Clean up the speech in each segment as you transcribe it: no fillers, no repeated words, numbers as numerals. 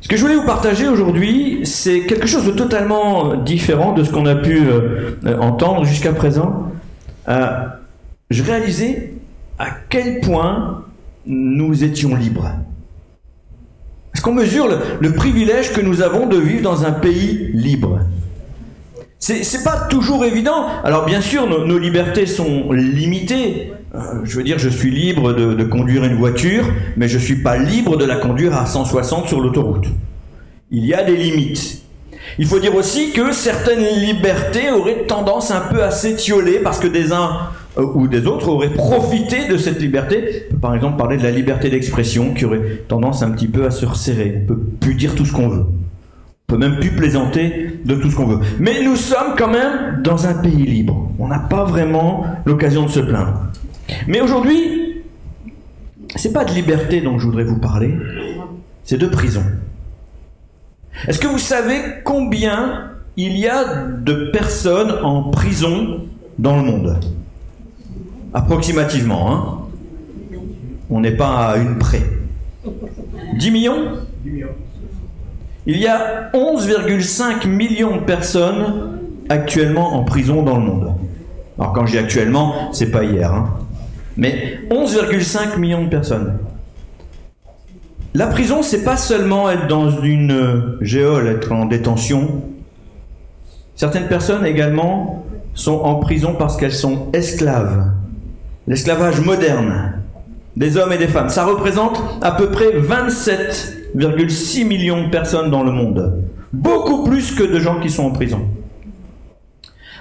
Ce que je voulais vous partager aujourd'hui, c'est quelque chose de totalement différent de ce qu'on a pu entendre jusqu'à présent. Je réalisais à quel point nous étions libres. Est-ce qu'on mesure le privilège que nous avons de vivre dans un pays libre? C'est pas toujours évident. Alors bien sûr, nos libertés sont limitées. Je veux dire, je suis libre de conduire une voiture, mais je suis pas libre de la conduire à 160 sur l'autoroute. Il y a des limites. Il faut dire aussi que certaines libertés auraient tendance un peu à s'étioler parce que des uns ou des autres auraient profité de cette liberté. On peut par exemple parler de la liberté d'expression qui aurait tendance un petit peu à se resserrer. On ne peut plus dire tout ce qu'on veut. On peut même plus plaisanter de tout ce qu'on veut. Mais nous sommes quand même dans un pays libre. On n'a pas vraiment l'occasion de se plaindre. Mais aujourd'hui, c'est pas de liberté dont je voudrais vous parler, c'est de prison. Est-ce que vous savez combien il y a de personnes en prison dans le monde? Approximativement, hein? On n'est pas à une près. 10 millions? 10 millions. Il y a 11,5 millions de personnes actuellement en prison dans le monde. Alors quand je dis actuellement, c'est pas hier, hein? Mais 11,5 millions de personnes. La prison, c'est pas seulement être dans une géole, être en détention. Certaines personnes également sont en prison parce qu'elles sont esclaves. L'esclavage moderne des hommes et des femmes. Ça représente à peu près 27,6 millions de personnes dans le monde. Beaucoup plus que de gens qui sont en prison.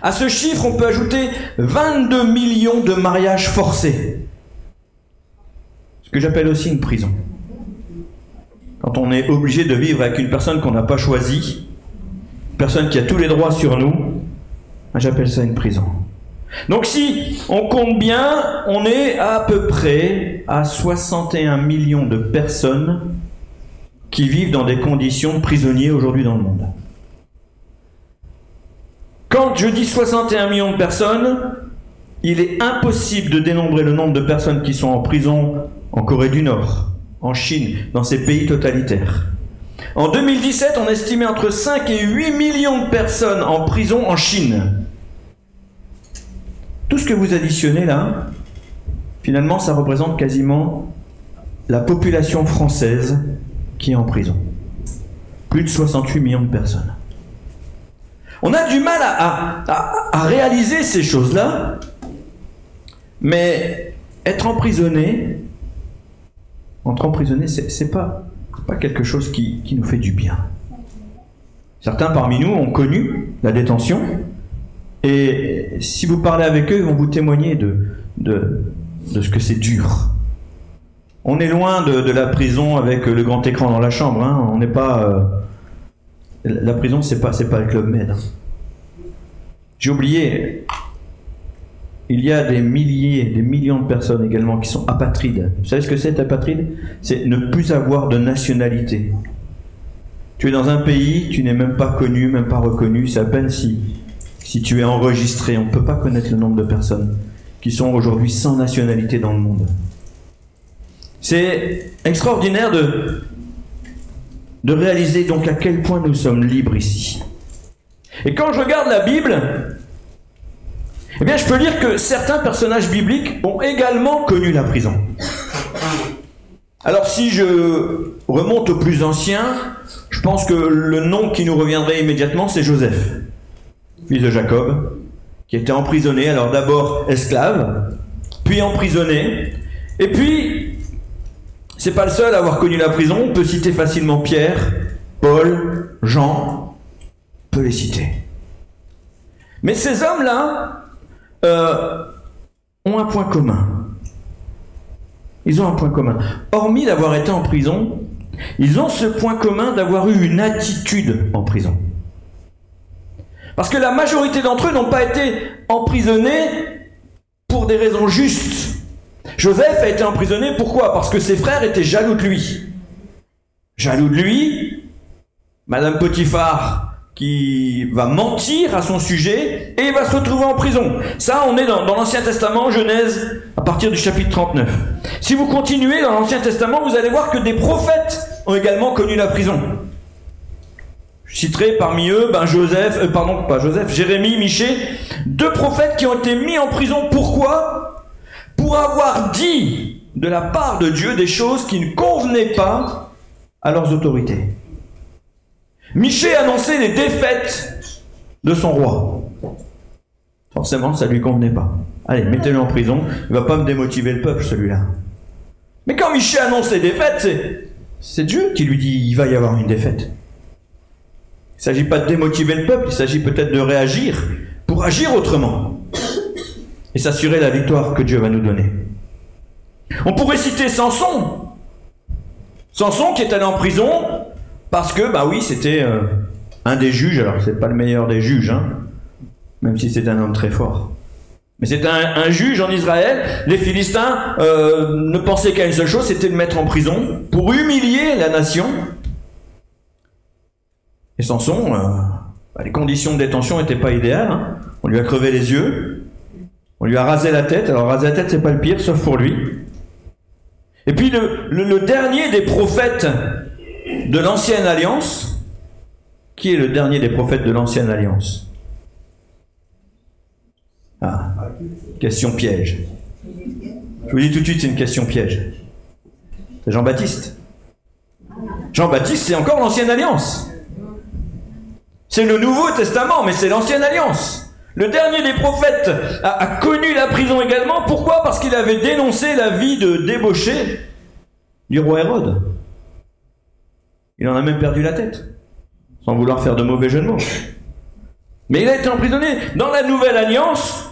À ce chiffre, on peut ajouter 22 millions de mariages forcés. Ce que j'appelle aussi une prison. Quand on est obligé de vivre avec une personne qu'on n'a pas choisie, une personne qui a tous les droits sur nous, j'appelle ça une prison. Donc si on compte bien, on est à peu près à 61 millions de personnes qui vivent dans des conditions de prisonniers aujourd'hui dans le monde. Quand je dis 61 millions de personnes, il est impossible de dénombrer le nombre de personnes qui sont en prison en Corée du Nord, en Chine, dans ces pays totalitaires. En 2017, on estimait entre 5 et 8 millions de personnes en prison en Chine. Tout ce que vous additionnez là, finalement, ça représente quasiment la population française qui est en prison. Plus de 68 millions de personnes. On a du mal à réaliser ces choses-là, mais être emprisonné, c'est pas quelque chose qui nous fait du bien. Certains parmi nous ont connu la détention, et si vous parlez avec eux, ils vont vous témoigner de ce que c'est dur. On est loin de la prison avec le grand écran dans la chambre, hein. On n'est pas... La prison, c'est pas le Club Med. J'ai oublié, il y a des milliers, des millions de personnes également qui sont apatrides. Vous savez ce que c'est être apatride? C'est ne plus avoir de nationalité. Tu es dans un pays, tu n'es même pas connu, même pas reconnu. C'est à peine si tu es enregistré. On ne peut pas connaître le nombre de personnes qui sont aujourd'hui sans nationalité dans le monde. C'est extraordinaire de réaliser donc à quel point nous sommes libres ici. Et quand je regarde la Bible, eh bien je peux lire que certains personnages bibliques ont également connu la prison. Alors si je remonte au plus ancien, je pense que le nom qui nous reviendrait immédiatement, c'est Joseph, fils de Jacob, qui était emprisonné, alors d'abord esclave, puis emprisonné, et puis c'est pas le seul à avoir connu la prison. On peut citer facilement Pierre, Paul, Jean, on peut les citer. Mais ces hommes-là ont un point commun. Ils ont un point commun. Hormis d'avoir été en prison, ils ont ce point commun d'avoir eu une attitude en prison. Parce que la majorité d'entre eux n'ont pas été emprisonnés pour des raisons justes. Joseph a été emprisonné, pourquoi? Parce que ses frères étaient jaloux de lui. Jaloux de lui, Madame Potiphar qui va mentir à son sujet et il va se retrouver en prison. Ça, on est dans l'Ancien Testament, Genèse, à partir du chapitre 39. Si vous continuez dans l'Ancien Testament, vous allez voir que des prophètes ont également connu la prison. Je citerai parmi eux Jérémie, Michée, 2 prophètes qui ont été mis en prison. Pourquoi? Pour avoir dit de la part de Dieu des choses qui ne convenaient pas à leurs autorités. Michée annonçait les défaites de son roi. Forcément, ça ne lui convenait pas. Allez, mettez-le en prison, il ne va pas me démotiver le peuple, celui-là. Mais quand Michée annonce les défaites, c'est Dieu qui lui dit il va y avoir une défaite. Il ne s'agit pas de démotiver le peuple, il s'agit peut-être de réagir pour agir autrement et s'assurer la victoire que Dieu va nous donner. On pourrait citer Samson. Samson qui est allé en prison parce que, c'était un des juges. Alors, c'est pas le meilleur des juges, hein, même si c'est un homme très fort. Mais c'est un juge en Israël. Les Philistins ne pensaient qu'à une seule chose, c'était de le mettre en prison pour humilier la nation. Et Samson, les conditions de détention n'étaient pas idéales. Hein. On lui a crevé les yeux, on lui a rasé la tête. Alors raser la tête, c'est pas le pire, sauf pour lui. Et puis le dernier des prophètes de l'Ancienne Alliance, qui est le dernier des prophètes de l'Ancienne Alliance? Ah, question piège. Je vous dis tout de suite, c'est une question piège. C'est Jean-Baptiste. Jean-Baptiste, c'est encore l'Ancienne Alliance. C'est le Nouveau Testament, mais c'est l'Ancienne Alliance. Le dernier des prophètes a connu la prison également. Pourquoi? Parce qu'il avait dénoncé la vie de débauché du roi Hérode. Il en a même perdu la tête, sans vouloir faire de mauvais jeux de mots. Mais il a été emprisonné. Dans la Nouvelle Alliance,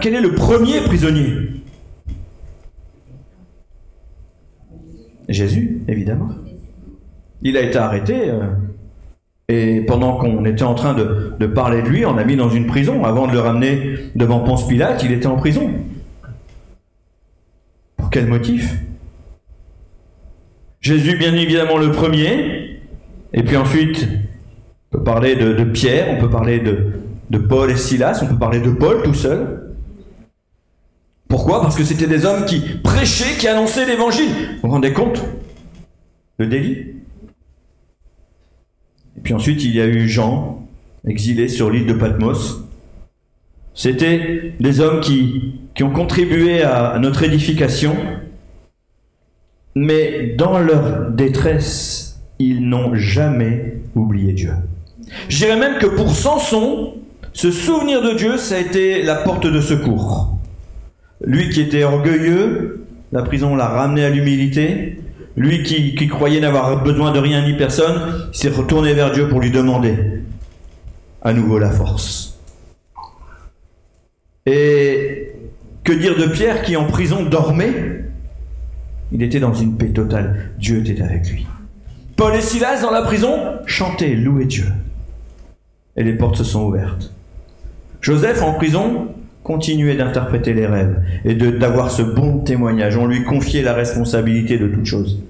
quel est le premier prisonnier? Jésus, évidemment. Il a été arrêté... Et pendant qu'on était en train de parler de lui, on l'a mis dans une prison. Avant de le ramener devant Ponce Pilate, il était en prison. Pour quel motif? Jésus, bien évidemment, le premier. Et puis ensuite, on peut parler de Pierre, on peut parler de Paul et Silas, on peut parler de Paul tout seul. Pourquoi? Parce que c'était des hommes qui prêchaient, qui annonçaient l'évangile. Vous vous rendez compte? Le délit? Et puis ensuite, il y a eu Jean, exilé sur l'île de Patmos. C'était des hommes qui ont contribué à notre édification, mais dans leur détresse, ils n'ont jamais oublié Dieu. Je dirais même que pour Samson, se souvenir de Dieu, ça a été la porte de secours. Lui qui était orgueilleux, la prison l'a ramené à l'humilité. Lui qui croyait n'avoir besoin de rien ni personne, s'est retourné vers Dieu pour lui demander à nouveau la force. Et que dire de Pierre qui en prison dormait? Il était dans une paix totale. Dieu était avec lui. Paul et Silas dans la prison chantaient, louaient Dieu. Et les portes se sont ouvertes. Joseph en prison continuait d'interpréter les rêves et d'avoir ce bon témoignage. On lui confiait la responsabilité de toute chose.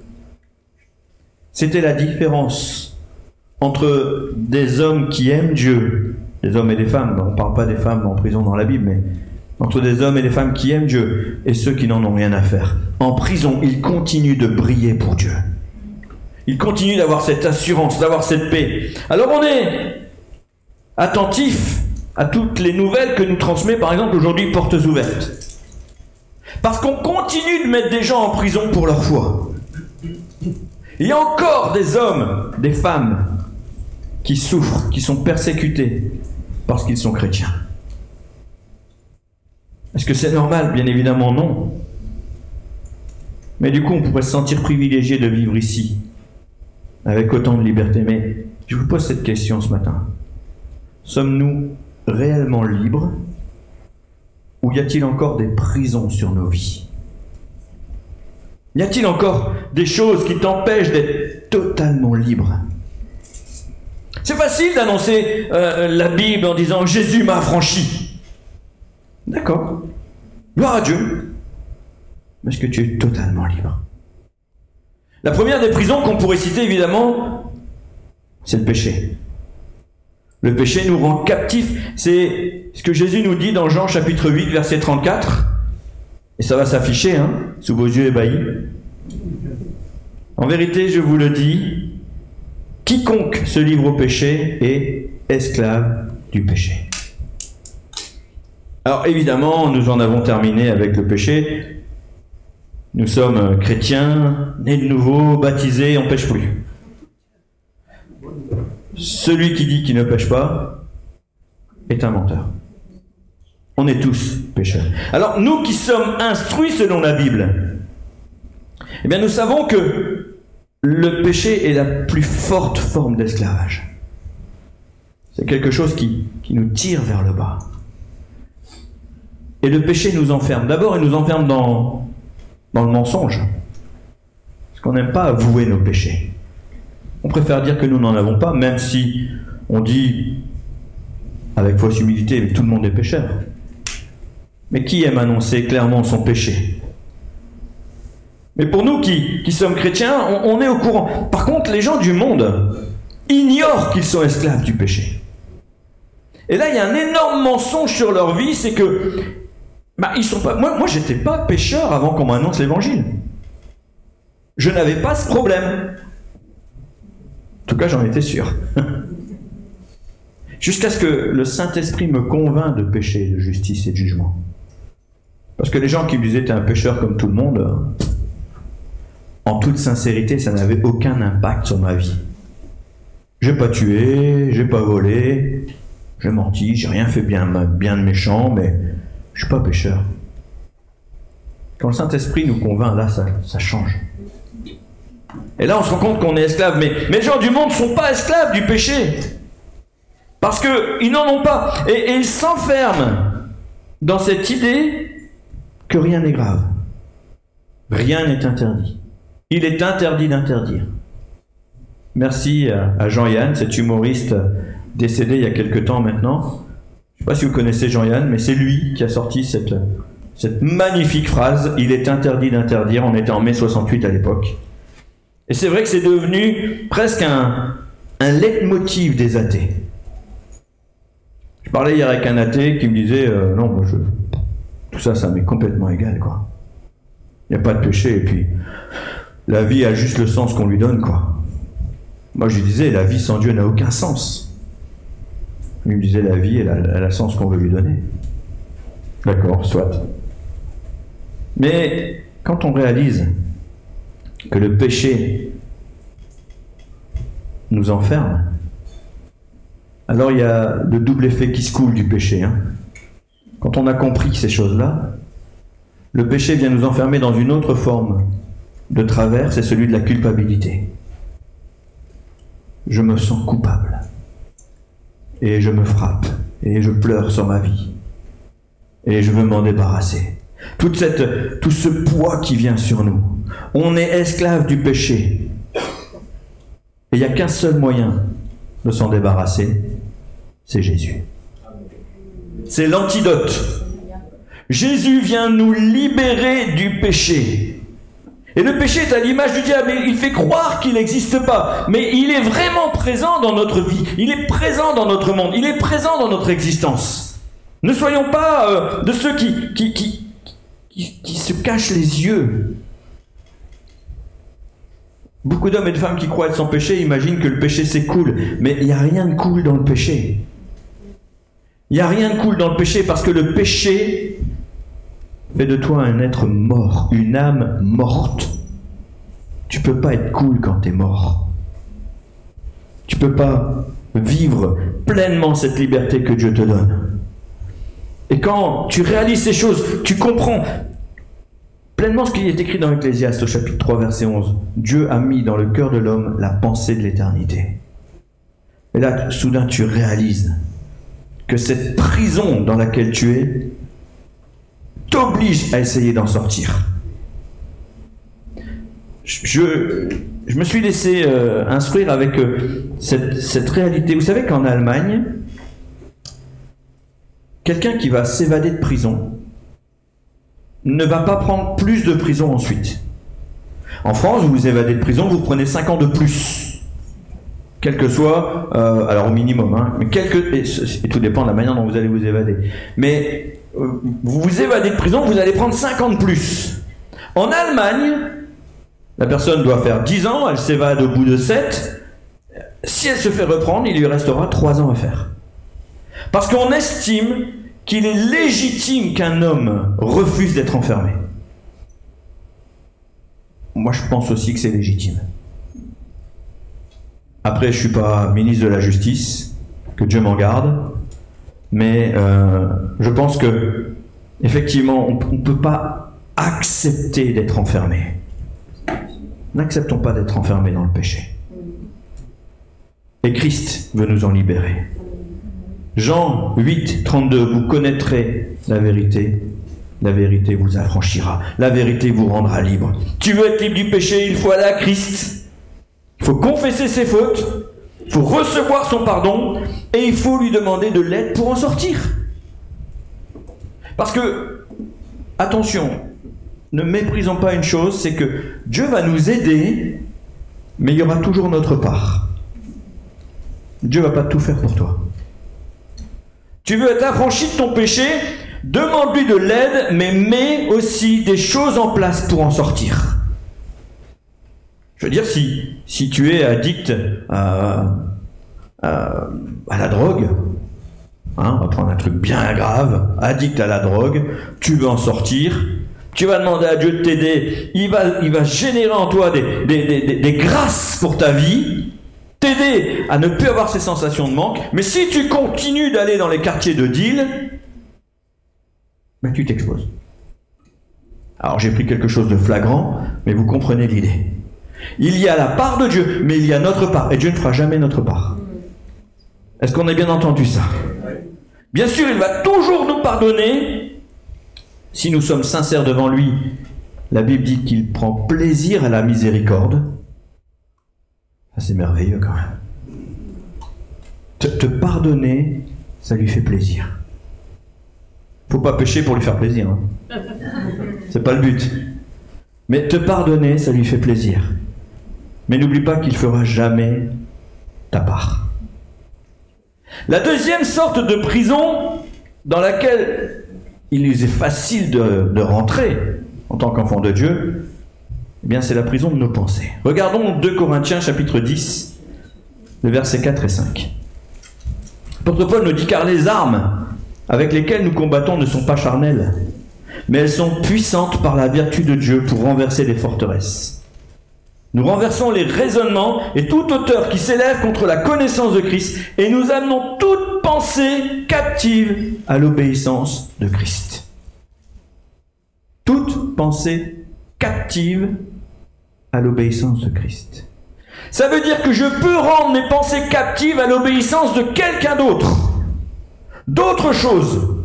C'était la différence entre des hommes qui aiment Dieu, des hommes et des femmes, on ne parle pas des femmes en prison dans la Bible, mais entre des hommes et des femmes qui aiment Dieu et ceux qui n'en ont rien à faire. En prison, ils continuent de briller pour Dieu. Ils continuent d'avoir cette assurance, d'avoir cette paix. Alors on est attentif à toutes les nouvelles que nous transmet, par exemple, aujourd'hui, Portes Ouvertes. Parce qu'on continue de mettre des gens en prison pour leur foi. Il y a encore des hommes, des femmes, qui souffrent, qui sont persécutés parce qu'ils sont chrétiens. Est-ce que c'est normal? Bien évidemment non. Mais du coup, on pourrait se sentir privilégié de vivre ici, avec autant de liberté. Mais je vous pose cette question ce matin. Sommes-nous réellement libres? Ou y a-t-il encore des prisons sur nos vies? Y a-t-il encore des choses qui t'empêchent d'être totalement libre? C'est facile d'annoncer la Bible en disant « Jésus m'a affranchi ». D'accord. Gloire à Dieu. Mais est-ce que tu es totalement libre? La première des prisons qu'on pourrait citer, évidemment, c'est le péché. Le péché nous rend captifs. C'est ce que Jésus nous dit dans Jean chapitre 8, verset 34. Et ça va s'afficher, hein, sous vos yeux ébahis. En vérité, je vous le dis, quiconque se livre au péché est esclave du péché. Alors évidemment, nous en avons terminé avec le péché. Nous sommes chrétiens, nés de nouveau, baptisés, on ne pêche plus. Celui qui dit qu'il ne pêche pas est un menteur. On est tous pécheurs. Alors nous qui sommes instruits selon la Bible, eh bien nous savons que le péché est la plus forte forme d'esclavage. C'est quelque chose qui nous tire vers le bas. Et le péché nous enferme. D'abord, il nous enferme dans le mensonge. Parce qu'on n'aime pas avouer nos péchés. On préfère dire que nous n'en avons pas, même si on dit avec fausse humilité que tout le monde est pécheur. Mais qui aime annoncer clairement son péché? Mais pour nous qui sommes chrétiens, on est au courant. Par contre, les gens du monde ignorent qu'ils sont esclaves du péché. Et là, il y a un énorme mensonge sur leur vie, c'est que ils sont pas. Moi, j'étais pas pécheur avant qu'on m'annonce l'évangile. Je n'avais pas ce problème. En tout cas, j'en étais sûr. Jusqu'à ce que le Saint-Esprit me convainc de péché, de justice et de jugement. Parce que les gens qui me disaient « t'es un pécheur comme tout le monde », en toute sincérité, ça n'avait aucun impact sur ma vie. J'ai pas tué, j'ai pas volé, j'ai menti, j'ai rien fait bien de méchant, mais je suis pas pécheur. Quand le Saint-Esprit nous convainc, là, ça change. Et là, on se rend compte qu'on est esclave. Mais les gens du monde ne sont pas esclaves du péché. Parce qu'ils n'en ont pas. Et ils s'enferment dans cette idée que rien n'est grave. Rien n'est interdit. Il est interdit d'interdire. Merci à Jean-Yann, cet humoriste décédé il y a quelque temps maintenant. Je ne sais pas si vous connaissez Jean-Yann, mais c'est lui qui a sorti cette magnifique phrase « Il est interdit d'interdire ». On était en mai 68 à l'époque. Et c'est vrai que c'est devenu presque un leitmotiv des athées. Je parlais hier avec un athée qui me disait « Non, moi tout ça, ça m'est complètement égal, quoi. Il n'y a pas de péché, et puis la vie a juste le sens qu'on lui donne, quoi. » Moi, je lui disais « La vie sans Dieu n'a aucun sens. » Lui me disait « La vie, elle a le sens qu'on veut lui donner. » D'accord, soit. Mais quand on réalise que le péché nous enferme, alors il y a le double effet qui se coule du péché. Quand on a compris ces choses-là, le péché vient nous enfermer dans une autre forme de travers, c'est celui de la culpabilité. Je me sens coupable. Et je me frappe. Et je pleure sur ma vie. Et je veux m'en débarrasser. Tout ce poids qui vient sur nous. On est esclave du péché. Et il n'y a qu'un seul moyen de s'en débarrasser, c'est Jésus. C'est l'antidote. Jésus vient nous libérer du péché. Et le péché est à l'image du diable. Il fait croire qu'il n'existe pas. Mais il est vraiment présent dans notre vie. Il est présent dans notre monde. Il est présent dans notre existence. Ne soyons pas de ceux qui se cachent les yeux. Beaucoup d'hommes et de femmes qui croient être sans péché imaginent que le péché c'est cool. Mais il n'y a rien de cool dans le péché. Il n'y a rien de cool dans le péché parce que le péché fait de toi un être mort, une âme morte. Tu ne peux pas être cool quand tu es mort. Tu ne peux pas vivre pleinement cette liberté que Dieu te donne. Et quand tu réalises ces choses, tu comprends pleinement ce qui est écrit dans Ecclésiaste au chapitre 3 verset 11. Dieu a mis dans le cœur de l'homme la pensée de l'éternité. Et là, soudain, tu réalises que cette prison dans laquelle tu es t'oblige à essayer d'en sortir. Je me suis laissé instruire avec cette réalité. Vous savez qu'en Allemagne, quelqu'un qui va s'évader de prison ne va pas prendre plus de prison ensuite. En France, vous vous évadez de prison, vous prenez 5 ans de plus. Quel que soit, alors au minimum, mais et tout dépend de la manière dont vous allez vous évader. Mais vous vous évadez de prison, vous allez prendre 5 ans de plus. En Allemagne, la personne doit faire 10 ans, elle s'évade au bout de 7. si elle se fait reprendre, il lui restera 3 ans à faire. Parce qu'on estime qu'il est légitime qu'un homme refuse d'être enfermé. Moi, je pense aussi que c'est légitime. Après, je ne suis pas ministre de la Justice, que Dieu m'en garde, mais je pense que, effectivement, on ne peut pas accepter d'être enfermé. N'acceptons pas d'être enfermés dans le péché. Et Christ veut nous en libérer. Jean 8, 32, vous connaîtrez la vérité vous affranchira, la vérité vous rendra libre. Tu veux être libre du péché, il faut aller à Christ. Il faut confesser ses fautes, il faut recevoir son pardon, et il faut lui demander de l'aide pour en sortir. Parce que, attention, ne méprisons pas une chose, c'est que Dieu va nous aider, mais il y aura toujours notre part. Dieu ne va pas tout faire pour toi. Tu veux être affranchi de ton péché, demande-lui de l'aide, mais mets aussi des choses en place pour en sortir. Je veux dire, si tu es addict à la drogue, hein, on va prendre un truc bien grave, addict à la drogue, tu veux en sortir, tu vas demander à Dieu de t'aider, il va générer en toi des grâces pour ta vie, t'aider à ne plus avoir ces sensations de manque, mais si tu continues d'aller dans les quartiers de deal, ben tu t'exposes. Alors j'ai pris quelque chose de flagrant, mais vous comprenez l'idée. Il y a la part de Dieu, mais il y a notre part, et Dieu ne fera jamais notre part. Est-ce qu'on a bien entendu ça? Bien sûr, il va toujours nous pardonner, si nous sommes sincères devant lui. La Bible dit qu'il prend plaisir à la miséricorde. C'est merveilleux quand même. Te pardonner, ça lui fait plaisir. Faut pas pécher pour lui faire plaisir. Hein. C'est pas le but. Mais te pardonner, ça lui fait plaisir. Mais n'oublie pas qu'il fera jamais ta part. La deuxième sorte de prison dans laquelle il nous est facile de rentrer en tant qu'enfant de Dieu, eh bien c'est la prison de nos pensées. Regardons 2 Corinthiens chapitre 10, les versets 4 et 5. L'apôtre Paul nous dit « Car les armes avec lesquelles nous combattons ne sont pas charnelles, mais elles sont puissantes par la vertu de Dieu pour renverser les forteresses. Nous renversons les raisonnements et toute hauteur qui s'élève contre la connaissance de Christ, et nous amenons toute pensée captive à l'obéissance de Christ. » Toute pensée captive à l'obéissance de Christ. Ça veut dire que je peux rendre mes pensées captives à l'obéissance de quelqu'un d'autre. D'autre chose.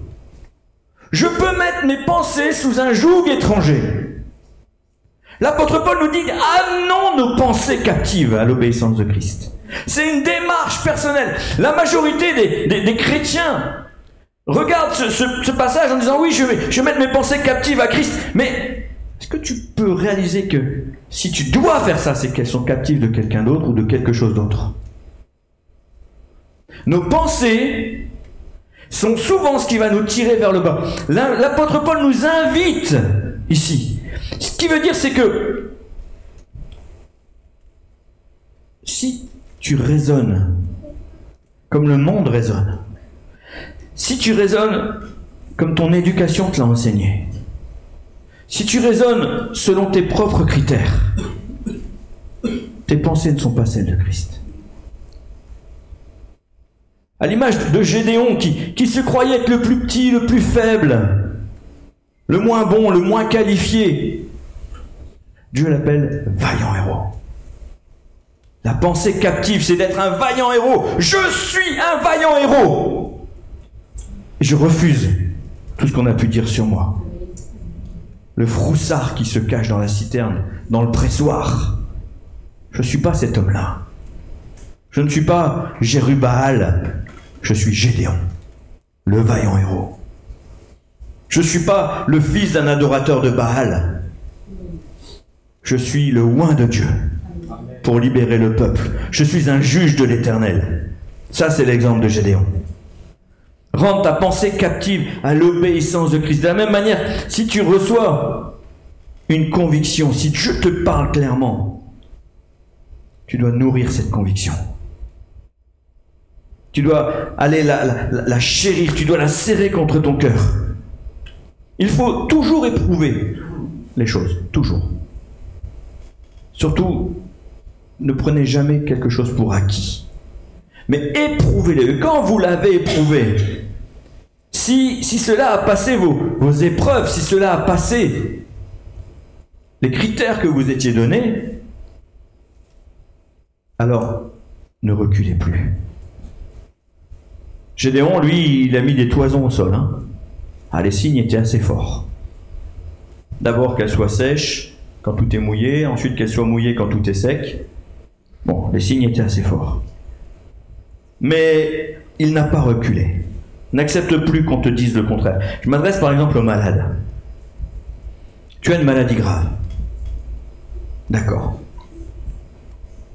Je peux mettre mes pensées sous un joug étranger. L'apôtre Paul nous dit, amenons nos pensées captives à l'obéissance de Christ. C'est une démarche personnelle. La majorité des chrétiens regardent ce passage en disant, oui, je vais mettre mes pensées captives à Christ. Mais est-ce que tu peux réaliser que si tu dois faire ça, c'est qu'elles sont captives de quelqu'un d'autre ou de quelque chose d'autre? Nos pensées sont souvent ce qui va nous tirer vers le bas. L'apôtre Paul nous invite ici. Ce qui veut dire, c'est que si tu raisonnes comme le monde raisonne, si tu raisonnes comme ton éducation te l'a enseigné, si tu raisonnes selon tes propres critères, tes pensées ne sont pas celles de Christ. À l'image de Gédéon qui se croyait être le plus petit, le plus faible, le moins bon, le moins qualifié, Dieu l'appelle vaillant héros. La pensée captive, c'est d'être un vaillant héros. Je suis un vaillant héros. Et je refuse tout ce qu'on a pu dire sur moi. Le froussard qui se cache dans la citerne, dans le pressoir. Je ne suis pas cet homme-là. Je ne suis pas Jérubbaal. Je suis Gédéon, le vaillant héros. Je ne suis pas le fils d'un adorateur de Baal. Je suis le oint de Dieu pour libérer le peuple. Je suis un juge de l'Éternel. Ça, c'est l'exemple de Gédéon. Rends ta pensée captive à l'obéissance de Christ. De la même manière, si tu reçois une conviction, si Dieu te parle clairement, tu dois nourrir cette conviction. Tu dois aller la chérir, tu dois la serrer contre ton cœur. Il faut toujours éprouver les choses, toujours. Surtout, ne prenez jamais quelque chose pour acquis. Mais éprouvez-le. Quand vous l'avez éprouvé, si cela a passé vos épreuves, si cela a passé les critères que vous étiez donnés, alors ne reculez plus. Gédéon, lui, il a mis des toisons au sol. Les signes étaient assez forts. D'abord qu'elle soit sèche quand tout est mouillé, ensuite qu'elle soit mouillée quand tout est sec. Bon, les signes étaient assez forts. Mais il n'a pas reculé. N'accepte plus qu'on te dise le contraire. Je m'adresse par exemple aux malades. Tu as une maladie grave. D'accord.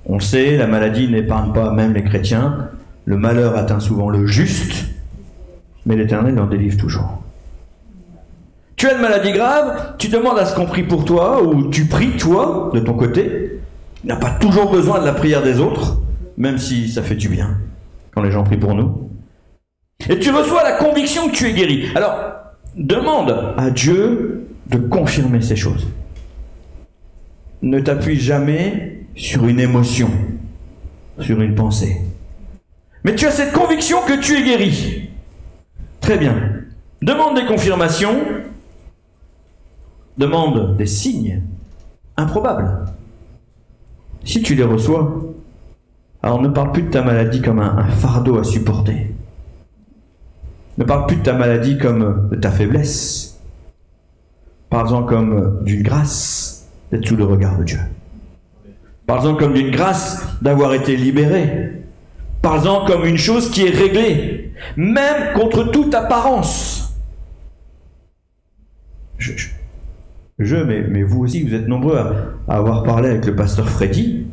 On le sait, la maladie n'épargne pas même les chrétiens. Le malheur atteint souvent le juste, mais l'Éternel en délivre toujours. Tu as une maladie grave, tu demandes à ce qu'on prie pour toi, ou tu pries toi, de ton côté. Tu n'as pas toujours besoin de la prière des autres, même si ça fait du bien, quand les gens prient pour nous. Et tu reçois la conviction que tu es guéri. Alors, demande à Dieu de confirmer ces choses. Ne t'appuie jamais sur une émotion, sur une pensée. Mais tu as cette conviction que tu es guéri. Très bien. Demande des confirmations. Demande des signes improbables. Si tu les reçois, alors ne parle plus de ta maladie comme un fardeau à supporter. Ne parle plus de ta maladie comme de ta faiblesse. Parle-en comme d'une grâce d'être sous le regard de Dieu. Parle-en comme d'une grâce d'avoir été libéré. Parle-en comme une chose qui est réglée, même contre toute apparence. Mais vous aussi, vous êtes nombreux à avoir parlé avec le pasteur Freddy.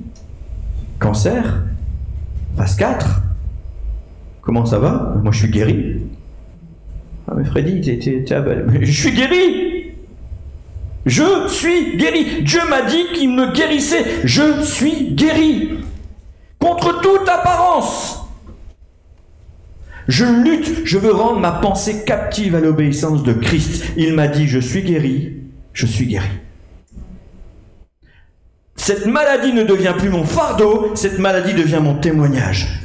Cancer, phase 4. Comment ça va? Moi, je suis guéri. Ah, mais Freddy, je suis guéri. Je suis guéri. Dieu m'a dit qu'il me guérissait. Je suis guéri. Contre toute apparence. Je lutte, je veux rendre ma pensée captive à l'obéissance de Christ. Il m'a dit, je suis guéri, je suis guéri. Cette maladie ne devient plus mon fardeau, cette maladie devient mon témoignage.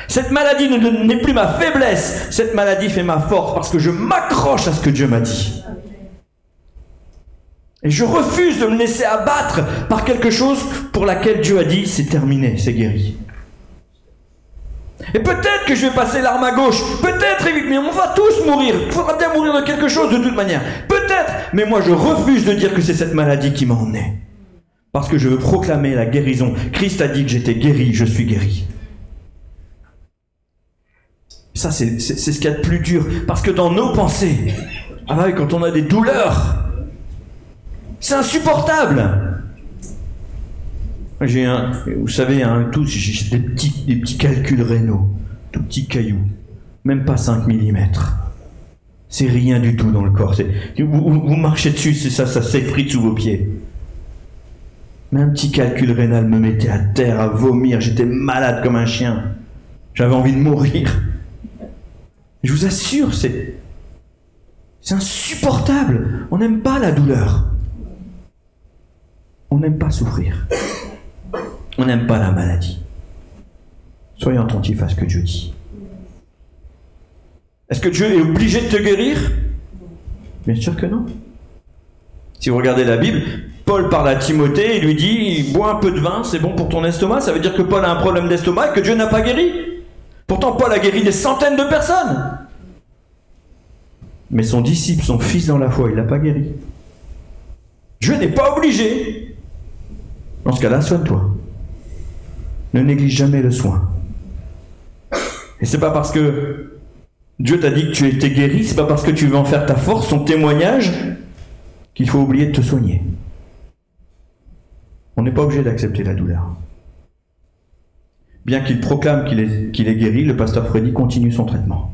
Cette maladie n'est plus ma faiblesse, cette maladie fait ma force parce que je m'accroche à ce que Dieu m'a dit. Et je refuse de me laisser abattre par quelque chose pour laquelle Dieu a dit, c'est terminé, c'est guéri. Et peut-être que je vais passer l'arme à gauche, peut-être, mais on va tous mourir, il faudra bien mourir de quelque chose de toute manière, peut-être, mais moi je refuse de dire que c'est cette maladie qui m'a emmené. Parce que je veux proclamer la guérison. Christ a dit que j'étais guéri, je suis guéri. Ça c'est ce qu'il y a de plus dur, parce que dans nos pensées, quand on a des douleurs, c'est insupportable. Vous savez, j'ai des petits calculs rénaux, tout petits cailloux, même pas 5 mm. C'est rien du tout dans le corps. Vous marchez dessus, ça s'effrite sous vos pieds. Mais un petit calcul rénal me mettait à terre, à vomir, j'étais malade comme un chien. J'avais envie de mourir. Je vous assure, c'est insupportable. On n'aime pas la douleur. On n'aime pas souffrir. On n'aime pas la maladie. Soyons attentifs à ce que Dieu dit. Est-ce que Dieu est obligé de te guérir? Bien sûr que non. Si vous regardez la Bible, Paul parle à Timothée et lui dit « Bois un peu de vin, c'est bon pour ton estomac ». Ça veut dire que Paul a un problème d'estomac et que Dieu n'a pas guéri. Pourtant, Paul a guéri des centaines de personnes. Mais son disciple, son fils dans la foi, il ne l'a pas guéri. Dieu n'est pas obligé. Dans ce cas-là, soigne-toi. Ne néglige jamais le soin. Et c'est pas parce que Dieu t'a dit que tu étais guéri, c'est pas parce que tu veux en faire ta force, ton témoignage, qu'il faut oublier de te soigner. On n'est pas obligé d'accepter la douleur. Bien qu'il proclame qu'il est guéri, le pasteur Freddy continue son traitement.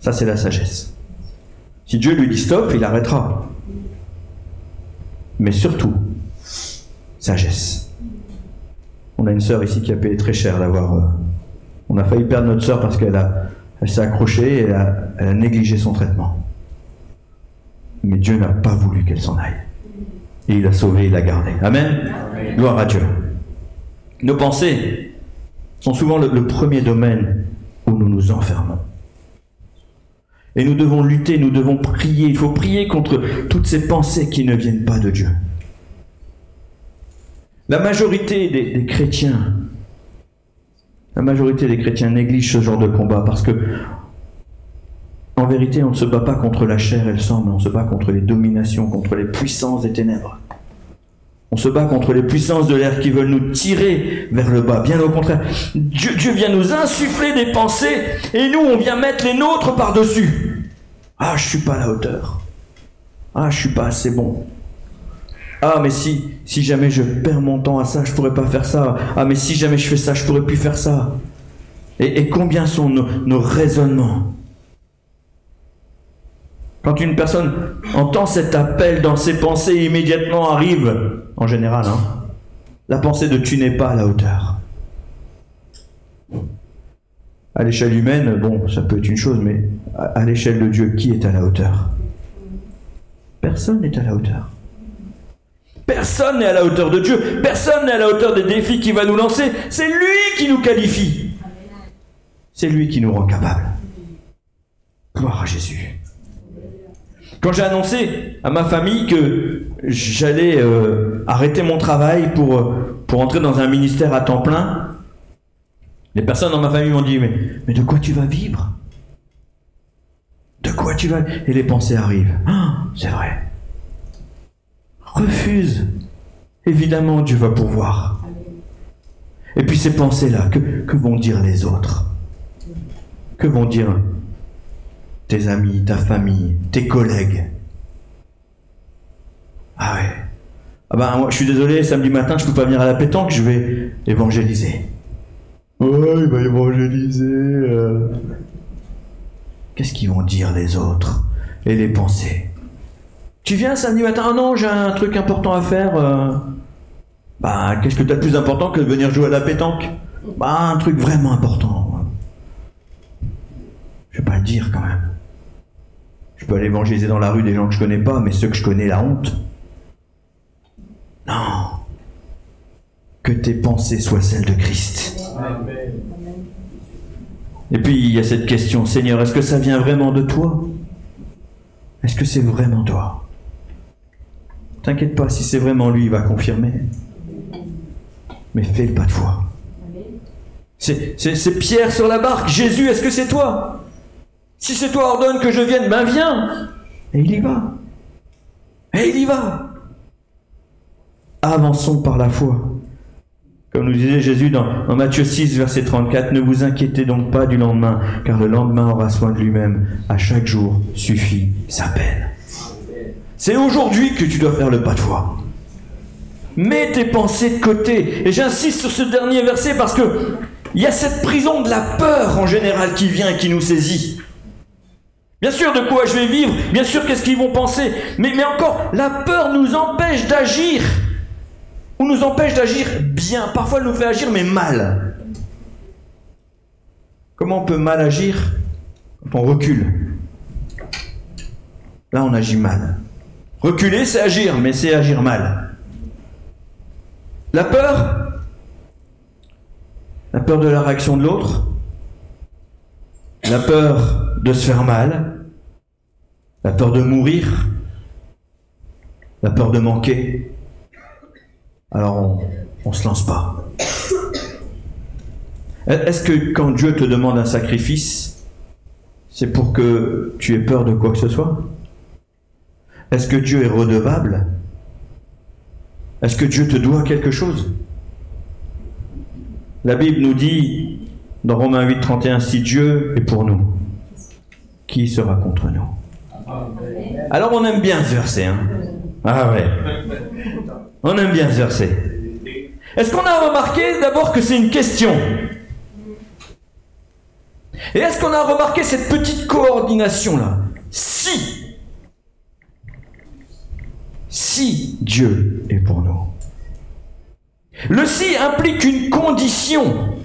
Ça, c'est la sagesse. Si Dieu lui dit stop, il arrêtera. Mais surtout, sagesse. On a une sœur ici qui a payé très cher d'avoir On a failli perdre notre sœur parce elle s'est accrochée et elle a négligé son traitement. Mais Dieu n'a pas voulu qu'elle s'en aille. Et il l'a sauvée, il l'a gardée. Amen. Amen. Gloire à Dieu. Nos pensées sont souvent le premier domaine où nous nous enfermons. Et nous devons lutter, nous devons prier. Il faut prier contre toutes ces pensées qui ne viennent pas de Dieu. La majorité des chrétiens négligent ce genre de combat parce que, en vérité, on ne se bat pas contre la chair et le sang, mais on se bat contre les dominations, contre les puissances des ténèbres. On se bat contre les puissances de l'air qui veulent nous tirer vers le bas. Bien au contraire, Dieu vient nous insuffler des pensées et nous, on vient mettre les nôtres par-dessus. Ah, je suis pas à la hauteur. Ah, je suis pas assez bon. Ah, mais si jamais je perds mon temps à ça, je pourrais pas faire ça. Ah, mais si jamais je fais ça, je pourrais plus faire ça. Et combien sont nos raisonnements? Quand une personne entend cet appel dans ses pensées, immédiatement arrive, en général, la pensée de tu n'es pas à la hauteur. À l'échelle humaine, bon, ça peut être une chose, mais à l'échelle de Dieu, qui est à la hauteur? Personne n'est à la hauteur. Personne n'est à la hauteur de Dieu. Personne n'est à la hauteur des défis qu'il va nous lancer. C'est lui qui nous qualifie. C'est lui qui nous rend capables. Gloire à Jésus. Quand j'ai annoncé à ma famille que j'allais arrêter mon travail pour entrer dans un ministère à temps plein, les personnes dans ma famille m'ont dit mais de quoi tu vas vivre? De quoi tu vas... Et les pensées arrivent. Ah, c'est vrai. Refuse. Évidemment, Dieu va pourvoir. Et puis ces pensées-là, que vont dire les autres? Que vont dire tes amis, ta famille, tes collègues? Ah ouais. Ah ben moi je suis désolé, samedi matin je peux pas venir à la pétanque, je vais évangéliser. Ouais, il va évangéliser. Qu'est-ce qu'ils vont dire les autres? Et les pensées? Tu viens samedi matin? Ah non, j'ai un truc important à faire. Bah, qu'est-ce que t'as de plus important que de venir jouer à la pétanque? Bah, un truc vraiment important. Je vais pas le dire quand même. Je peux aller évangéliser dans la rue des gens que je connais pas, mais ceux que je connais, la honte. Non. Que tes pensées soient celles de Christ. Amen. Et puis il y a cette question, Seigneur, est-ce que ça vient vraiment de toi? Est-ce que c'est vraiment toi? T'inquiète pas, si c'est vraiment lui, il va confirmer. Mais fais le pas de foi. C'est Pierre sur la barque. Jésus, est-ce que c'est toi? Si c'est toi, ordonne que je vienne. Ben viens. Et il y va. Et il y va. Avançons par la foi. Comme nous disait Jésus dans Matthieu 6, verset 34, « Ne vous inquiétez donc pas du lendemain, car le lendemain aura soin de lui-même. À chaque jour suffit sa peine. » C'est aujourd'hui que tu dois faire le pas de foi. Mets tes pensées de côté. Et j'insiste sur ce dernier verset parce que il y a cette prison de la peur en général qui vient et qui nous saisit. Bien sûr, de quoi je vais vivre, bien sûr, qu'est-ce qu'ils vont penser, mais encore, la peur nous empêche d'agir. Ou nous empêche d'agir bien. Parfois, elle nous fait agir, mais mal. Comment on peut mal agir? Quand on recule. Là, on agit mal. Reculer, c'est agir, mais c'est agir mal. La peur de la réaction de l'autre, la peur de se faire mal, la peur de mourir, la peur de manquer. Alors on se lance pas. Est-ce que quand Dieu te demande un sacrifice, c'est pour que tu aies peur de quoi que ce soit? Est-ce que Dieu est redevable? Est-ce que Dieu te doit quelque chose? La Bible nous dit, dans Romains 8, 31, si Dieu est pour nous, qui sera contre nous? Alors on aime bien ce verset, hein? Ah ouais. On aime bien ce verset. Est-ce qu'on a remarqué d'abord que c'est une question? Et est-ce qu'on a remarqué cette petite coordination-là? Si Dieu est pour nous. Le si implique une condition.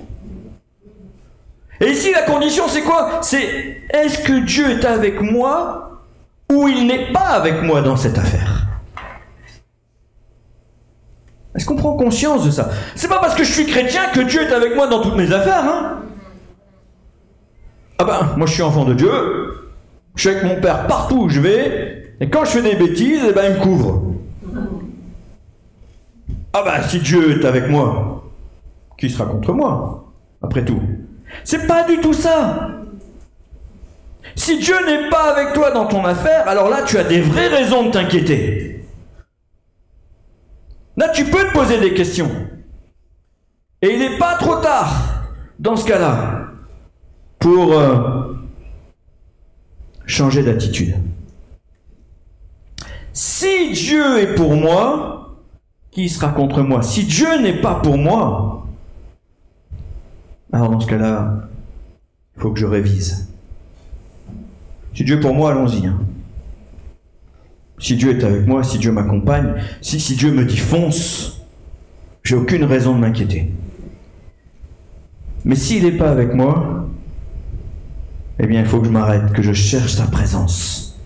Et ici, la condition, c'est quoi? C'est est-ce que Dieu est avec moi ou il n'est pas avec moi dans cette affaire? Est-ce qu'on prend conscience de ça? C'est pas parce que je suis chrétien que Dieu est avec moi dans toutes mes affaires, hein? Ah ben, moi je suis enfant de Dieu, je suis avec mon père partout où je vais, et quand je fais des bêtises, eh ben il me couvre. Ah ben, si Dieu est avec moi, qui sera contre moi, après tout? C'est pas du tout ça. Si Dieu n'est pas avec toi dans ton affaire, alors là tu as des vraies raisons de t'inquiéter. Là, tu peux te poser des questions. Et il n'est pas trop tard, dans ce cas-là, pour changer d'attitude. Si Dieu est pour moi, qui sera contre moi? Si Dieu n'est pas pour moi, alors dans ce cas-là, il faut que je révise. Si Dieu est pour moi, allons-y. Hein. Si Dieu est avec moi, si Dieu m'accompagne, si Dieu me dit fonce, j'ai aucune raison de m'inquiéter. Mais s'il n'est pas avec moi, eh bien il faut que je m'arrête, que je cherche sa présence.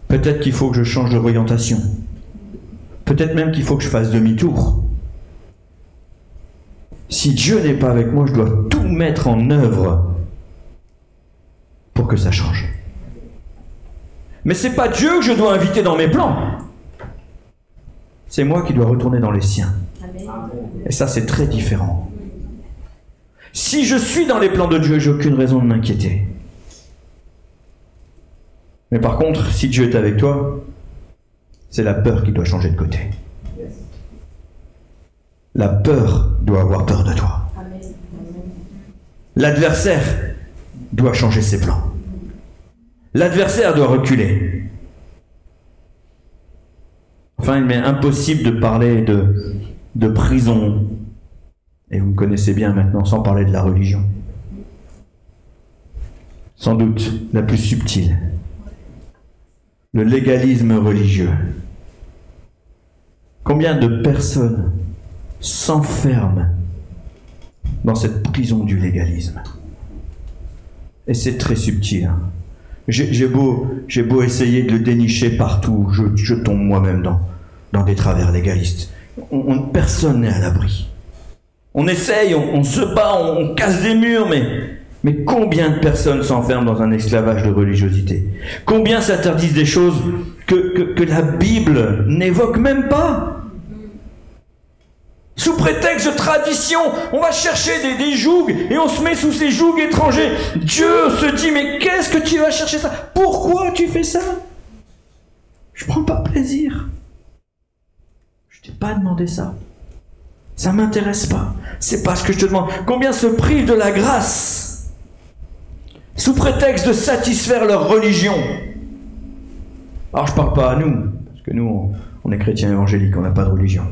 Peut-être qu'il faut que je change d'orientation. Peut-être même qu'il faut que je fasse demi-tour. Si Dieu n'est pas avec moi, je dois tout mettre en œuvre pour que ça change. Mais c'est pas Dieu que je dois inviter dans mes plans. C'est moi qui dois retourner dans les siens. Et ça, c'est très différent. Si je suis dans les plans de Dieu, j'ai aucune raison de m'inquiéter. Mais par contre, si Dieu est avec toi, c'est la peur qui doit changer de côté. La peur doit avoir peur de toi. L'adversaire doit changer ses plans. L'adversaire doit reculer. Enfin, il m'est impossible de parler de prison. Et vous me connaissez bien maintenant, sans parler de la religion. Sans doute la plus subtile. Le légalisme religieux. Combien de personnes s'enferment dans cette prison du légalisme? Et c'est très subtil. Hein. J'ai beau essayer de le dénicher partout, je tombe moi-même dans des travers légalistes. Personne n'est à l'abri. On essaye, on se bat, on casse des murs, mais combien de personnes s'enferment dans un esclavage de religiosité? Combien s'interdisent des choses que la Bible n'évoque même pas? Sous prétexte de tradition, on va chercher des jougs et on se met sous ces jougs étrangers. Dieu se dit, mais qu'est-ce que tu vas chercher ça? Pourquoi tu fais ça? Je prends pas plaisir. Je t'ai pas demandé ça. Ça m'intéresse pas. C'est pas ce que je te demande. Combien se privent de la grâce sous prétexte de satisfaire leur religion? Alors je parle pas à nous, parce que nous on est chrétiens évangéliques, on n'a pas de religion.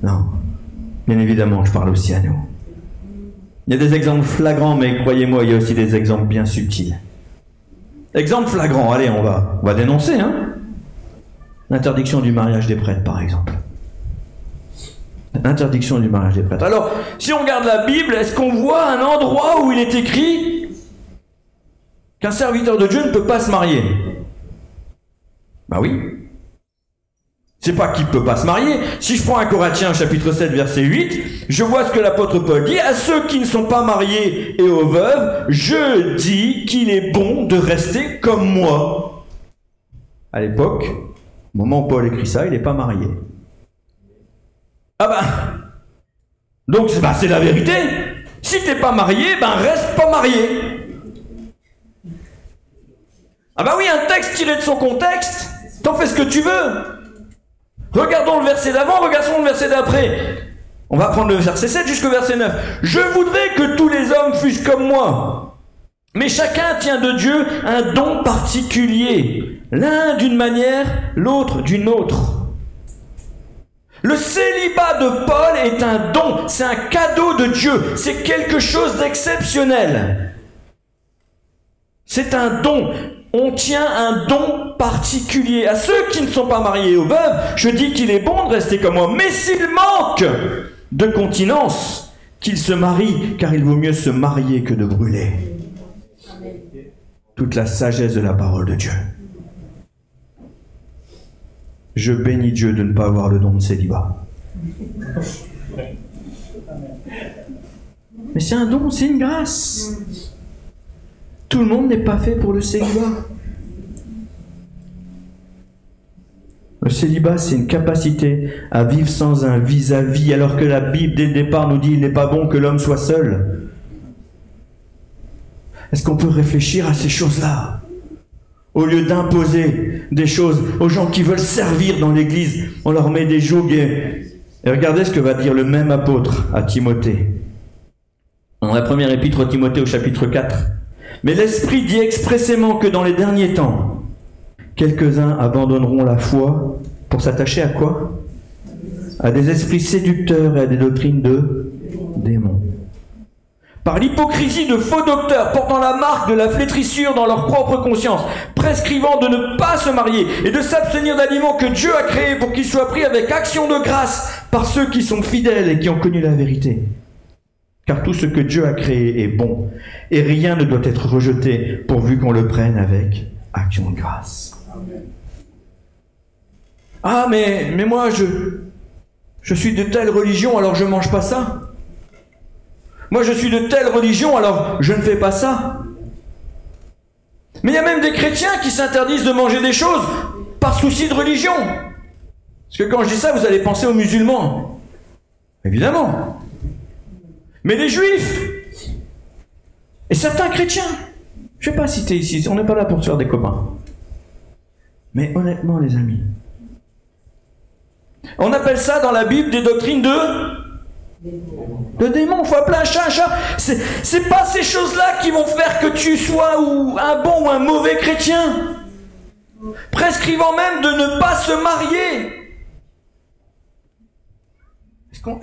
Non, bien évidemment, je parle aussi à nous. Il y a des exemples flagrants, mais croyez-moi, il y a aussi des exemples bien subtils. Exemple flagrant, allez, on va dénoncer, hein. L'interdiction du mariage des prêtres, par exemple. L'interdiction du mariage des prêtres. Alors, si on regarde la Bible, est-ce qu'on voit un endroit où il est écrit qu'un serviteur de Dieu ne peut pas se marier? Bah oui. C'est pas qu'il ne peut pas se marier. Si je prends 1 Corinthiens chapitre 7 verset 8, je vois ce que l'apôtre Paul dit. À ceux qui ne sont pas mariés et aux veuves, je dis qu'il est bon de rester comme moi. À l'époque, au moment où Paul écrit ça, il n'est pas marié. Ah bah, donc c'est la vérité. Si t'es pas marié, reste pas marié. Ah bah oui, un texte tiré de son contexte, t'en fais ce que tu veux. Regardons le verset d'avant, regardons le verset d'après. On va prendre le verset 7 jusqu'au verset 9. Je voudrais que tous les hommes fussent comme moi. Mais chacun tient de Dieu un don particulier. L'un d'une manière, l'autre d'une autre. Le célibat de Paul est un don, c'est un cadeau de Dieu, c'est quelque chose d'exceptionnel. C'est un don. on tient un don particulier. À ceux qui ne sont pas mariés aux veuves, je dis qu'il est bon de rester comme moi. Mais s'il manque de continence, qu'il se marie, car il vaut mieux se marier que de brûler. Toute la sagesse de la parole de Dieu. Je bénis Dieu de ne pas avoir le don de célibat. Mais c'est un don, c'est une grâce. Tout le monde n'est pas fait pour le célibat. Le célibat, c'est une capacité à vivre sans un vis-à-vis, alors que la Bible, dès le départ, nous dit qu'il n'est pas bon que l'homme soit seul. Est-ce qu'on peut réfléchir à ces choses-là? Au lieu d'imposer des choses aux gens qui veulent servir dans l'Église, on leur met des jougs. Et regardez ce que va dire le même apôtre à Timothée. Dans la première épître à Timothée au chapitre 4. Mais l'Esprit dit expressément que dans les derniers temps, quelques-uns abandonneront la foi pour s'attacher à quoi? À des esprits séducteurs et à des doctrines de démons. Par l'hypocrisie de faux docteurs portant la marque de la flétrissure dans leur propre conscience, prescrivant de ne pas se marier et de s'abstenir d'aliments que Dieu a créés pour qu'ils soient pris avec action de grâce par ceux qui sont fidèles et qui ont connu la vérité. Car tout ce que Dieu a créé est bon, et rien ne doit être rejeté pourvu qu'on le prenne avec action de grâce. Ah, mais moi, je suis de telle religion, alors je ne mange pas ça. Moi, je suis de telle religion, alors je ne fais pas ça. Mais il y a même des chrétiens qui s'interdisent de manger des choses par souci de religion. Parce que quand je dis ça, vous allez penser aux musulmans. Évidemment. Mais les juifs et certains chrétiens, je ne vais pas citer ici, on n'est pas là pour se faire des copains. Mais honnêtement, les amis, on appelle ça dans la Bible des doctrines de démons. Il faut appeler un chat un chat. C'est pas ces choses-là qui vont faire que tu sois un bon ou un mauvais chrétien. Prescrivant même de ne pas se marier.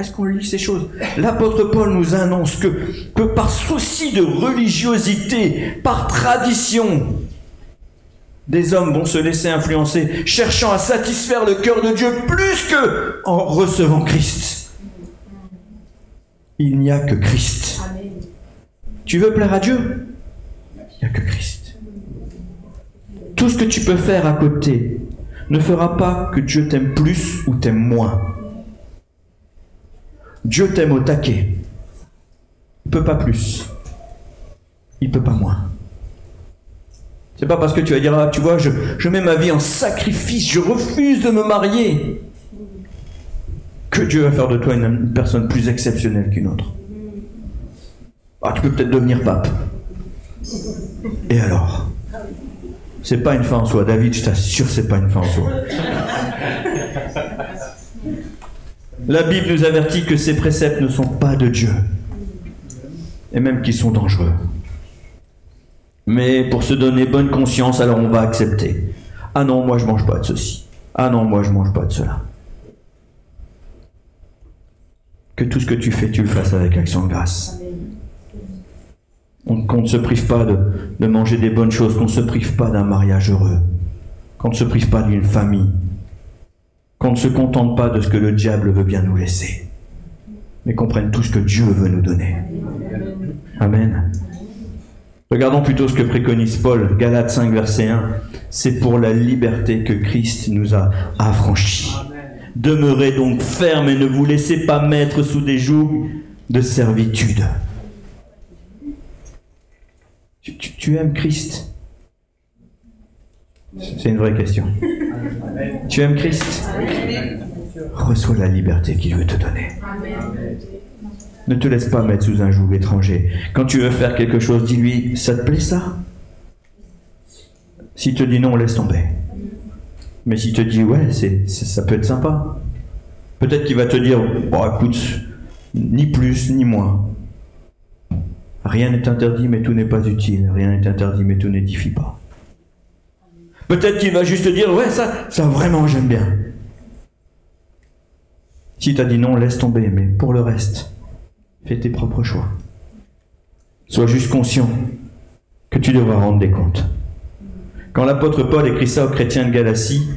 Est-ce qu'on lit ces choses? L'apôtre Paul nous annonce que par souci de religiosité, par tradition, des hommes vont se laisser influencer, cherchant à satisfaire le cœur de Dieu plus que en recevant Christ. Il n'y a que Christ. Tu veux plaire à Dieu? Il n'y a que Christ. Tout ce que tu peux faire à côté ne fera pas que Dieu t'aime plus ou t'aime moins. Dieu t'aime au taquet. Il ne peut pas plus. Il ne peut pas moins. C'est pas parce que tu vas dire, ah, tu vois, je mets ma vie en sacrifice, je refuse de me marier, que Dieu va faire de toi une personne plus exceptionnelle qu'une autre. Ah, tu peux peut-être devenir pape. Et alors? C'est pas une fin en soi. David, je t'assure, c'est pas une fin en soi. La Bible nous avertit que ces préceptes ne sont pas de Dieu. Et même qu'ils sont dangereux. Mais pour se donner bonne conscience, alors on va accepter. Ah non, moi je mange pas de ceci. Ah non, moi je mange pas de cela. Que tout ce que tu fais, tu le fasses avec action de grâce. Qu'on ne se prive pas de manger des bonnes choses, qu'on ne se prive pas d'un mariage heureux, qu'on ne se prive pas d'une famille, qu'on ne se contente pas de ce que le diable veut bien nous laisser, mais qu'on prenne tout ce que Dieu veut nous donner. Amen. Regardons plutôt ce que préconise Paul, Galates 5, verset 1. C'est pour la liberté que Christ nous a affranchis. Demeurez donc fermes et ne vous laissez pas mettre sous des jougs de servitude. Tu aimes Christ? C'est une vraie question. Tu aimes Christ? Reçois la liberté qu'il veut te donner. Ne te laisse pas mettre sous un joug étranger. Quand tu veux faire quelque chose, dis-lui, ça te plaît ça? S'il te dit non, laisse tomber. Mais s'il te dit ouais, ça peut être sympa. Peut-être qu'il va te dire, bon écoute, ni plus ni moins. Rien n'est interdit, mais tout n'est pas utile. Rien n'est interdit, mais tout n'édifie pas. Peut-être qu'il va juste te dire, ouais, ça vraiment j'aime bien. Si tu as dit non, laisse tomber, mais pour le reste, fais tes propres choix. Sois juste conscient que tu devras rendre des comptes. Quand l'apôtre Paul écrit ça aux chrétiens de Galatie,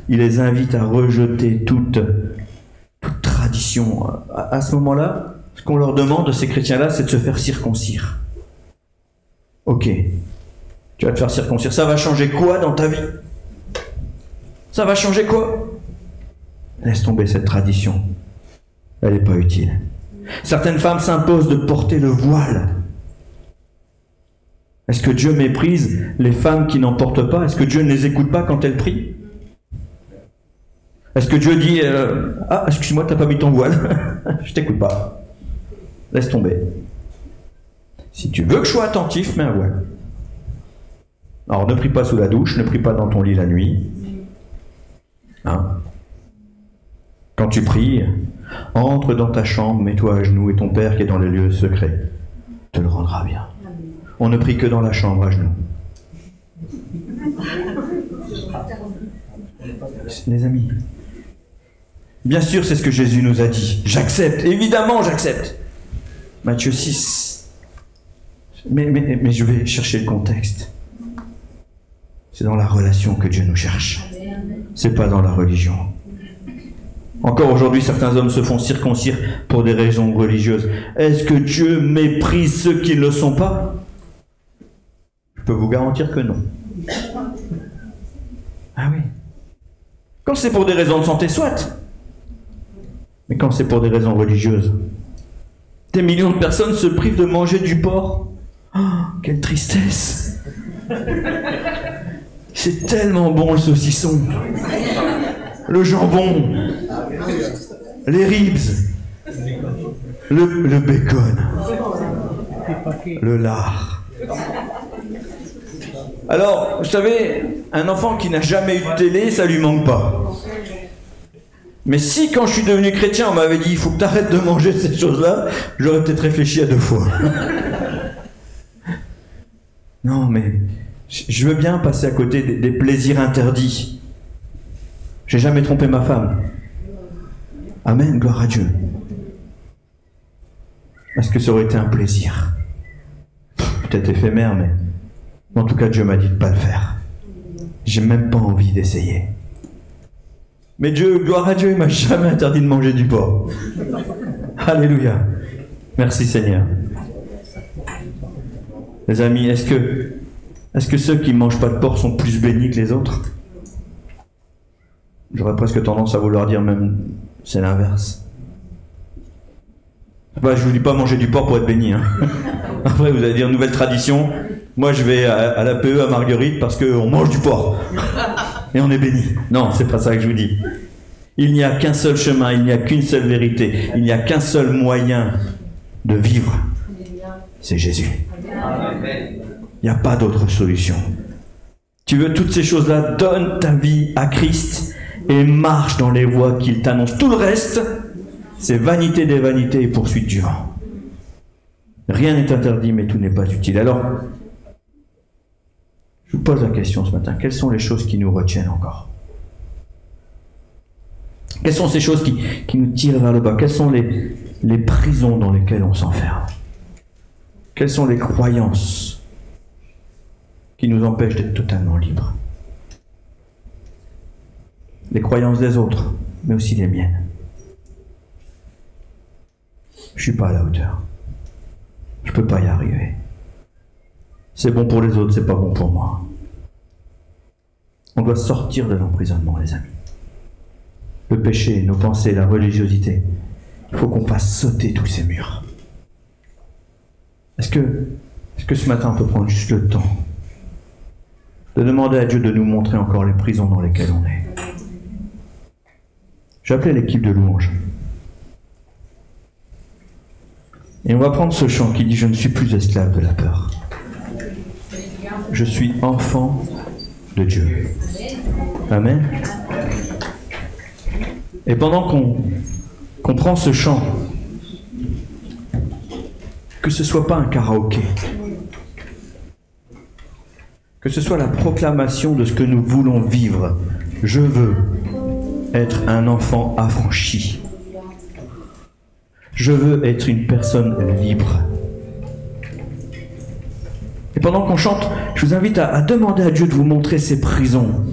il les invite à rejeter toute tradition. À ce moment-là, ce qu'on leur demande, ces chrétiens-là, c'est de se faire circoncire. Ok, tu vas te faire circoncire. Ça va changer quoi dans ta vie? Ça va changer quoi? Laisse tomber cette tradition. Elle n'est pas utile. Certaines femmes s'imposent de porter le voile. Est-ce que Dieu méprise les femmes qui n'en portent pas? Est-ce que Dieu ne les écoute pas quand elles prient? Est-ce que Dieu dit ah, excuse-moi, t'as pas mis ton voile? Je t'écoute pas. Laisse tomber. Si tu veux que je sois attentif, mets un voile. Alors ne prie pas sous la douche, ne prie pas dans ton lit la nuit. Hein? Quand tu pries, entre dans ta chambre, mets-toi à genoux et ton Père qui est dans les lieux secrets te le rendra bien. On ne prie que dans la chambre à genoux. Les amis, bien sûr c'est ce que Jésus nous a dit. J'accepte, évidemment j'accepte. Matthieu 6. Mais je vais chercher le contexte. C'est dans la relation que Dieu nous cherche. C'est pas dans la religion. Encore aujourd'hui, certains hommes se font circoncire pour des raisons religieuses. Est-ce que Dieu méprise ceux qui ne le sont pas? Je peux vous garantir que non. Ah oui. Quand c'est pour des raisons de santé, soit. Mais quand c'est pour des raisons religieuses, des millions de personnes se privent de manger du porc. Oh, quelle tristesse! C'est tellement bon le saucisson, le jambon, les ribs, le bacon, le lard. Alors, vous savez, un enfant qui n'a jamais eu de télé, ça lui manque pas. Mais si, quand je suis devenu chrétien, on m'avait dit « il faut que tu arrêtes de manger ces choses-là », j'aurais peut-être réfléchi à 2 fois. Non, mais je veux bien passer à côté des plaisirs interdits. J'ai jamais trompé ma femme. Amen, gloire à Dieu. Est-ce que ça aurait été un plaisir? Peut-être éphémère, mais en tout cas, Dieu m'a dit de ne pas le faire. J'ai même pas envie d'essayer. Mais Dieu, gloire à Dieu, il m'a jamais interdit de manger du porc. Alléluia. Merci Seigneur. Les amis, est-ce que ceux qui ne mangent pas de porc sont plus bénis que les autres? J'aurais presque tendance à vouloir dire même c'est l'inverse. Bah, je ne vous dis pas manger du porc pour être béni. Hein. Après, vous allez dire nouvelle tradition. Moi, je vais à la PE à Marguerite parce qu'on mange du porc. Et on est béni. Non, c'est pas ça que je vous dis. Il n'y a qu'un seul chemin, il n'y a qu'une seule vérité, il n'y a qu'un seul moyen de vivre. C'est Jésus. Il n'y a pas d'autre solution. Tu veux toutes ces choses-là, donne ta vie à Christ et marche dans les voies qu'il t'annonce. Tout le reste, c'est vanité des vanités et poursuite du vent. Rien n'est interdit, mais tout n'est pas utile. Alors, je vous pose la question ce matin. Quelles sont les choses qui nous retiennent encore? Quelles sont ces choses qui nous tirent vers le bas? Quelles sont les prisons dans lesquelles on s'enferme? Quelles sont les croyances qui nous empêchent d'être totalement libres? Les croyances des autres, mais aussi les miennes. Je ne suis pas à la hauteur. Je ne peux pas y arriver. C'est bon pour les autres, c'est pas bon pour moi. On doit sortir de l'emprisonnement, les amis. Le péché, nos pensées, la religiosité. Il faut qu'on fasse sauter tous ces murs. Est-ce que ce matin on peut prendre juste le temps de demander à Dieu de nous montrer encore les prisons dans lesquelles on est? J'ai appelé l'équipe de louange. Et on va prendre ce chant qui dit « Je ne suis plus esclave de la peur. Je suis enfant de Dieu. » Amen. Et pendant qu'on prend ce chant, que ce ne soit pas un karaoké, que ce soit la proclamation de ce que nous voulons vivre. Je veux être un enfant affranchi. Je veux être une personne libre. Et pendant qu'on chante, je vous invite à demander à Dieu de vous montrer ces prisons.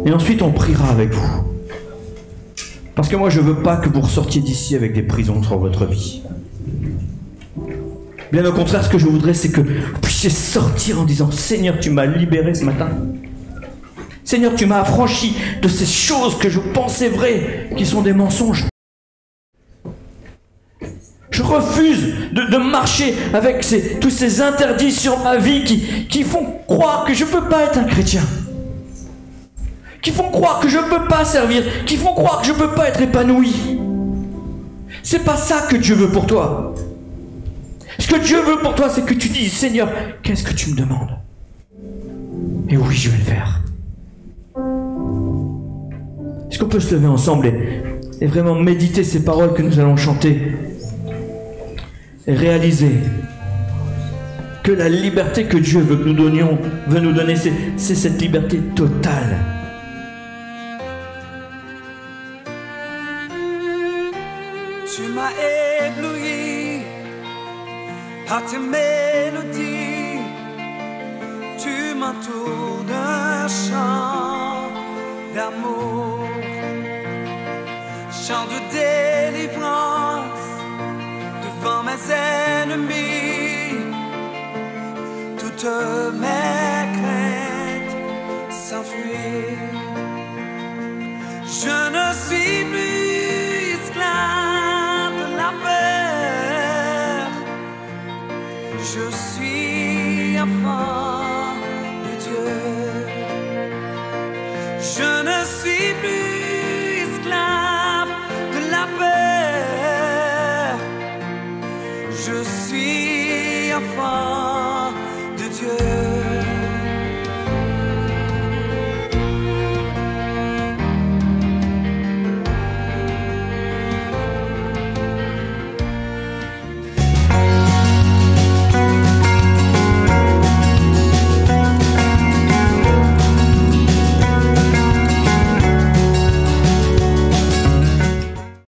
Et ensuite, on priera avec vous. Parce que moi, je ne veux pas que vous ressortiez d'ici avec des prisons sur votre vie. Bien au contraire, ce que je voudrais, c'est que vous puissiez sortir en disant « Seigneur, tu m'as libéré ce matin. Seigneur, tu m'as affranchi de ces choses que je pensais vraies, qui sont des mensonges. Je refuse de marcher avec tous ces interdits sur ma vie qui font croire que je ne peux pas être un chrétien. Qui font croire que je ne peux pas servir. Qui font croire que je ne peux pas être épanoui. C'est pas ça que Dieu veut pour toi. Ce que Dieu veut pour toi, c'est que tu dises, Seigneur, qu'est-ce que tu me demandes? Et oui, je vais le faire. Est-ce qu'on peut se lever ensemble et vraiment méditer ces paroles que nous allons chanter et réaliser que la liberté que Dieu veut que nous donnions, veut nous donner, c'est cette liberté totale. Tu m'as ébloui par tes mélodies, tu m'entoures d'un chant d'amour, chant de délivrance devant mes ennemis. Toutes mes craintes s'enfuient. Je ne suis plus esclave de la peur. Je suis enfant de Dieu. Je ne suis plus esclave de la peur. Je suis enfant de Dieu.